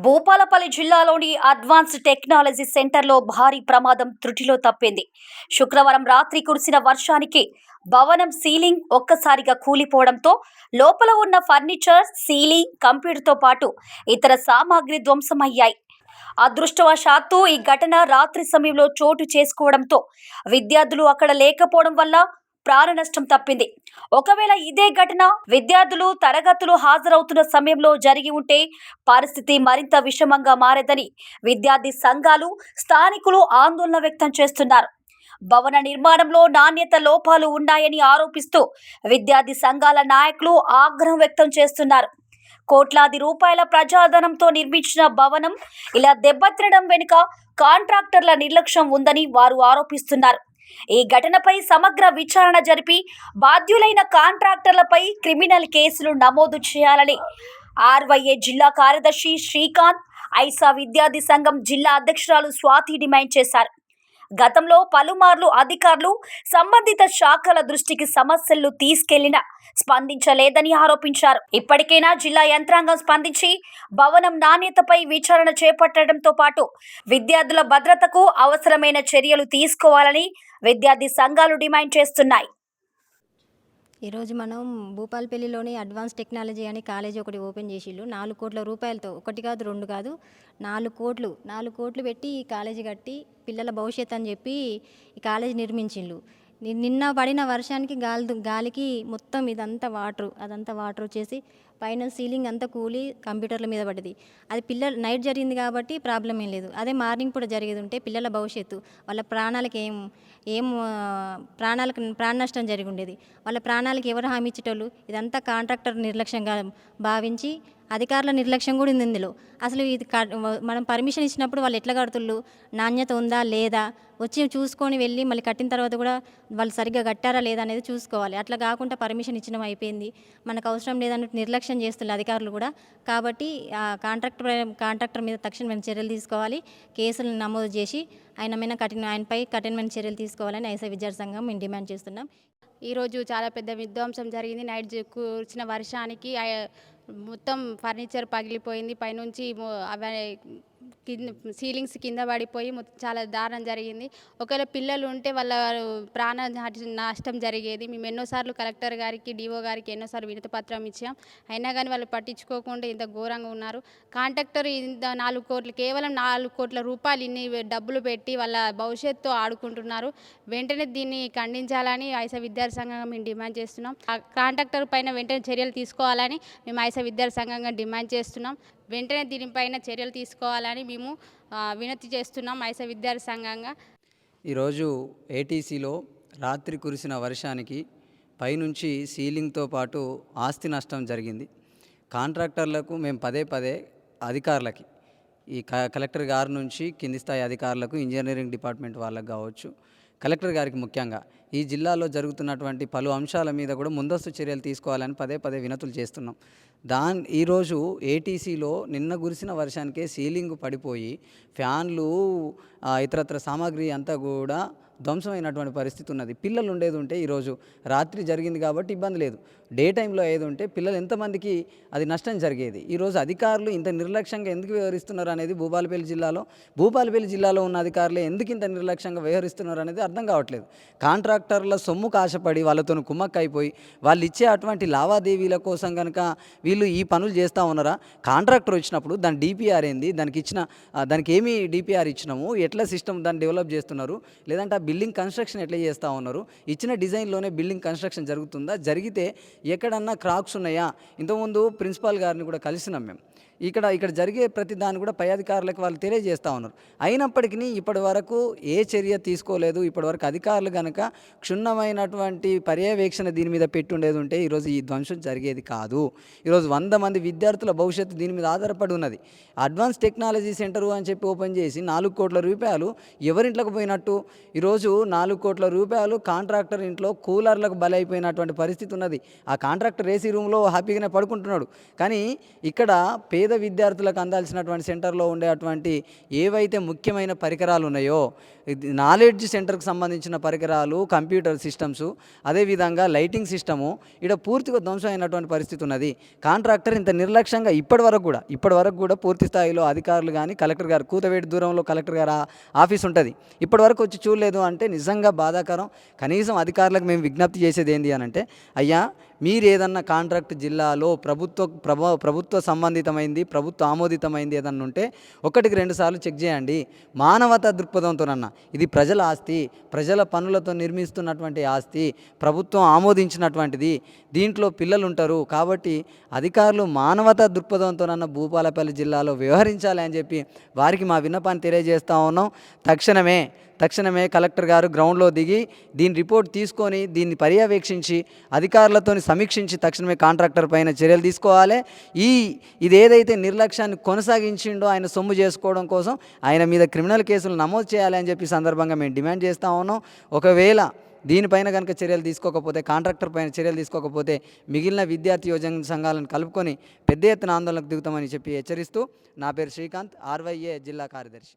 భూపాలపల్లి జిల్లాలోని advanced technology సెంటర్లో భారీ ప్రమాదం త్రుటిలో తప్పింది. శుక్రవారం రాత్రి కురిసిన వర్షానికి భవనం సీలింగ్ ఒక్కసారిగా కూలిపోవడంతో లోపల ఉన్న ఫర్నిచర్, సీలింగ్, కంప్యూటర్తో పాటు ఇతర సామాగ్రి ధ్వంసమయ్యాయి. అదృష్టవశాత్తు ఈ ఘటన రాత్రి సమయంలో చోటు చేసుకోవడంతో విద్యార్థులు అక్కడ లేకపోవడం వల్ల ప్రాణ నష్టం తప్పింది. ఒకవేళ ఇదే ఘటన విద్యార్థులు తరగతులు హాజరవుతున్న సమయంలో జరిగి ఉంటే పరిస్థితి మరింత విషమంగా మారేదని విద్యార్థి సంఘాలు, స్థానికులు ఆందోళన వ్యక్తం చేస్తున్నారు. భవన నిర్మాణంలో నాణ్యత లోపాలు ఉన్నాయని ఆరోపిస్తూ విద్యార్థి సంఘాల నాయకులు ఆగ్రహం వ్యక్తం చేస్తున్నారు. కోట్లాది రూపాయల ప్రజాధనంతో నిర్మించిన భవనం ఇలా దెబ్బతినడం వెనుక కాంట్రాక్టర్ల నిర్లక్ష్యం ఉందని వారు ఆరోపిస్తున్నారు. ఈ ఘటనపై సమగ్ర విచారణ జరిపి బాధ్యులైన కాంట్రాక్టర్లపై క్రిమినల్ కేసులు నమోదు చేయాలని ఆర్వైఏ జిల్లా కార్యదర్శి శ్రీకాంత్, ఐసా విద్యార్థి సంఘం జిల్లా అధ్యక్షురాలు స్వాతి డిమాండ్ చేశారు. గతంలో పలుమార్లు అధికారులు సంబంధిత శాఖల దృష్టికి సమస్యలు తీసుకెళ్లినా స్పందించలేదని ఆరోపించారు. ఇప్పటికైనా జిల్లా యంత్రాంగం స్పందించి భవనం నాణ్యతపై విచారణ చేపట్టడంతో పాటు విద్యార్థుల భద్రతకు అవసరమైన చర్యలు తీసుకోవాలని విద్యార్థి సంఘాలు డిమాండ్ చేస్తున్నాయి. ఈరోజు మనం భూపాలపల్లిలోని అడ్వాన్స్ టెక్నాలజీ అని కాలేజీ ఒకటి ఓపెన్ చేసిళ్ళు. 4 కోట్ల రూపాయలతో, ఒకటి కాదు రెండు కాదు 4 కోట్లు పెట్టి ఈ కాలేజీ కట్టి పిల్లల భవిష్యత్ అని చెప్పి ఈ కాలేజీ నిర్మించిండ్రు. నిన్న పడిన వర్షానికి గాలికి మొత్తం అదంతా వాటర్ వచ్చేసి పైన సీలింగ్ అంతా కూలి కంప్యూటర్ల మీద పడ్డది. అది పిల్లలు నైట్ జరిగింది కాబట్టి ప్రాబ్లం ఏం లేదు. అదే మార్నింగ్ కూడా జరిగేది ఉంటే పిల్లల భవిష్యత్తు, వాళ్ళ ప్రాణాలకు ప్రాణ నష్టం జరిగి ఉండేది. వాళ్ళ ప్రాణాలకు ఎవరు హామీ ఇచ్చేటోళ్ళు? ఇదంతా కాంట్రాక్టర్ నిర్లక్ష్యంగా భావించి అధికారుల నిర్లక్ష్యం కూడా ఉంది ఇందులో. అసలు ఇది మనం పర్మిషన్ ఇచ్చినప్పుడు వాళ్ళు ఎట్లా కడుతుళ్ళు, నాణ్యత ఉందా లేదా, వచ్చి చూసుకొని వెళ్ళి మళ్ళీ కట్టిన తర్వాత కూడా వాళ్ళు సరిగ్గా కట్టారా లేదా అనేది చూసుకోవాలి. అట్లా కాకుండా పర్మిషన్ ఇచ్చడం అయిపోయింది, మనకు అవసరం లేదన్నట్టు నిర్లక్ష్యం చేస్తున్నారు అధికారులు కూడా. కాబట్టి కాంట్రాక్టర్ మీద తక్షణమైన చర్యలు తీసుకోవాలి, కేసులు నమోదు చేసి ఆయనపై కఠినమైన చర్యలు తీసుకోవాలని ఐసా విద్యార్థి సంఘం మేము డిమాండ్ చేస్తున్నాం. ఈరోజు చాలా పెద్ద విధ్వంసం జరిగింది. నైట్ కురిసిన వర్షానికి మొత్తం ఫర్నిచర్ పగిలిపోయింది. పైనుంచి సీలింగ్స్ కింద పడిపోయి చాలా దారుణం జరిగింది. ఒకవేళ పిల్లలు ఉంటే వాళ్ళ ప్రాణ నష్టం జరిగేది. మేము ఎన్నోసార్లు కలెక్టర్ గారికి, డిఓ గారికి ఎన్నోసార్లు వినతి పత్రం ఇచ్చాం. అయినా కానీ వాళ్ళు పట్టించుకోకుండా ఇంత ఘోరంగా ఉన్నారు. కాంట్రాక్టర్ ఇంత 4 కోట్లు, కేవలం 4 కోట్ల రూపాయలు ఇన్ని డబ్బులు పెట్టి వాళ్ళ భవిష్యత్తు ఆడుకుంటున్నారు. వెంటనే దీన్ని ఖండించాలని ఐసా విద్యార్థి సంఘంగా మేము డిమాండ్ చేస్తున్నాం. ఆ కాంట్రాక్టర్ పైన వెంటనే చర్యలు తీసుకోవాలని మేము ఐసా విద్యార్థి సంఘంగా డిమాండ్ చేస్తున్నాం. వెంటనే దీనిపైన చర్యలు తీసుకోవాలని మేము వినతి చేస్తున్నాం ఐసా విద్యార్థి సంఘంగా. ఈరోజు ఏటీసీలో రాత్రి కురిసిన వర్షానికి పైనుంచి సీలింగ్తో పాటు ఆస్తి నష్టం జరిగింది. కాంట్రాక్టర్లకు మేము పదే అధికారులకి, ఈ కలెక్టర్ గారి నుంచి కింది స్థాయి అధికారులకు, ఇంజనీరింగ్ డిపార్ట్మెంట్ వాళ్ళకు కావచ్చు, కలెక్టర్ గారికి ముఖ్యంగా ఈ జిల్లాలో జరుగుతున్నటువంటి పలు అంశాల మీద కూడా ముందస్తు చర్యలు తీసుకోవాలని పదే వినతులు చేస్తున్నాం. ఈరోజు ఏటీసీలో నిన్న కురిసిన వర్షానికే సీలింగ్ పడిపోయి ఫ్యాన్లు, ఇతరత్ర సామాగ్రి అంతా కూడా ధ్వంసమైనటువంటి పరిస్థితి ఉన్నది. పిల్లలు ఉండేది ఉంటే ఈరోజు రాత్రి జరిగింది కాబట్టి ఇబ్బంది లేదు. డే టైంలో ఏది ఉంటే పిల్లలు ఎంతమందికి అది నష్టం జరిగేది. ఈరోజు అధికారులు ఇంత నిర్లక్ష్యంగా ఎందుకు వ్యవహరిస్తున్నారు అనేది భూపాలపల్లి జిల్లాలో ఉన్న అధికారులే ఎందుకు ఇంత నిర్లక్ష్యంగా వ్యవహరిస్తున్నారు అనేది అర్థం కావట్లేదు. కాంట్రాక్టర్ల సొమ్ముకు ఆశపడి వాళ్ళతో కుమ్మక్కైపోయి వాళ్ళు ఇచ్చే అటువంటి లావాదేవీల కోసం కనుక వీళ్ళు ఈ పనులు చేస్తూ ఉన్నారా? కాంట్రాక్టర్ వచ్చినప్పుడు దాని డిపిఆర్ ఏంది, దానికి ఏమి డిపిఆర్ ఇచ్చినాము, ఎట్లా సిస్టమ్ దాన్ని డెవలప్ చేస్తున్నారు, లేదంటే బిల్డింగ్ కన్స్ట్రక్షన్ ఎట్లా చేస్తూ ఉన్నారు, ఇచ్చిన డిజైన్లోనే బిల్డింగ్ కన్స్ట్రక్షన్ జరుగుతుందా, జరిగితే ఎక్కడన్నా క్రాక్స్ ఉన్నాయా? ఇంతకుముందు ప్రిన్సిపాల్ గారిని కూడా కలిసినాం మేము. ఇక్కడ జరిగే ప్రతి దాన్ని కూడా పై అధికారులకు వాళ్ళు తెలియజేస్తూ ఉన్నారు. అయినప్పటికీ ఇప్పటి వరకు ఏ చర్య తీసుకోలేదు. ఇప్పటివరకు అధికారులు కనుక క్షుణ్ణమైనటువంటి పర్యవేక్షణ దీని మీద పెట్టుండేది ఉంటే ఈరోజు ఈ ధ్వంసం జరిగేది కాదు. ఈరోజు 100 మంది విద్యార్థుల భవిష్యత్తు దీని మీద ఆధారపడి ఉన్నది. అడ్వాన్స్ టెక్నాలజీ సెంటరు అని చెప్పి ఓపెన్ చేసి 4 కోట్ల రూపాయలు ఎవరింట్లోకి పోయినట్టు? ఈరోజు 4 కోట్ల రూపాయలు కాంట్రాక్టర్ ఇంట్లో కూలర్లకు బలైపోయినటువంటి పరిస్థితి ఉన్నది. ఆ కాంట్రాక్టర్ ఏసీ రూమ్లో హ్యాపీగానే పడుకుంటున్నాడు. కానీ ఇక్కడ పేద పేద విద్యార్థులకు అందాల్సినటువంటి సెంటర్లో ఉండేటువంటి ఏవైతే ముఖ్యమైన పరికరాలు ఉన్నాయో, నాలెడ్జ్ సెంటర్కి సంబంధించిన పరికరాలు, కంప్యూటర్ సిస్టమ్స్, అదేవిధంగా లైటింగ్ సిస్టము ఇక్కడ పూర్తిగా ధ్వంసం అయినటువంటి పరిస్థితి ఉన్నది. కాంట్రాక్టర్ ఇంత నిర్లక్ష్యంగా ఇప్పటి వరకు కూడా పూర్తి స్థాయిలో అధికారులు కానీ కలెక్టర్ గారు కూతవేటి దూరంలో కలెక్టర్ గారు ఆఫీస్ ఉంటుంది, ఇప్పటి వరకు వచ్చి చూడలేదు అంటే నిజంగా బాధాకరం. కనీసం అధికారులకు మేము విజ్ఞప్తి చేసేది ఏంటి అని అంటే, అయ్యా మీరు ఏదన్నా కాంట్రాక్ట్ జిల్లాలో ప్రభుత్వ సంబంధితమైంది, ప్రభుత్వ ఆమోదితమైంది ఏదన్నా ఉంటే 1-2 సార్లు చెక్ చేయండి. మానవతా దృక్పథంతోనన్నా ఇది ప్రజల ఆస్తి, ప్రజల పనులతో నిర్మిస్తున్నటువంటి ఆస్తి, ప్రభుత్వం ఆమోదించినటువంటిది, దీంట్లో పిల్లలు ఉంటారు కాబట్టి అధికారులు మానవతా దృక్పథంతోనన్నా భూపాలపల్లి జిల్లాలో వ్యవహరించాలి అని చెప్పి వారికి మా విన్నపాన్ని తెలియజేస్తూ ఉన్నాం. తక్షణమే కలెక్టర్ గారు గ్రౌండ్లో దిగి దీని రిపోర్ట్ తీసుకొని దీన్ని పర్యవేక్షించి అధికారులతో సమీక్షించి తక్షణమే కాంట్రాక్టర్ పైన చర్యలు తీసుకోవాలి. ఇది ఏదైతే నిర్లక్ష్యాన్ని కొనసాగించిండో ఆయన సొమ్ము చేసుకోవడం కోసం ఆయన మీద క్రిమినల్ కేసులు నమోదు చేయాలి అని చెప్పి సందర్భంగా మేము డిమాండ్ చేస్తూ ఉన్నాం. ఒకవేళ దీనిపైన కనుక చర్యలు తీసుకోకపోతే, కాంట్రాక్టర్ పైన చర్యలు తీసుకోకపోతే మిగిలిన విద్యార్థి యోజన సంఘాలను కలుపుకొని పెద్ద ఎత్తున ఆందోళనకు దిగుతామని చెప్పి హెచ్చరిస్తూ, నా పేరు శ్రీకాంత్, RYA జిల్లా కార్యదర్శి.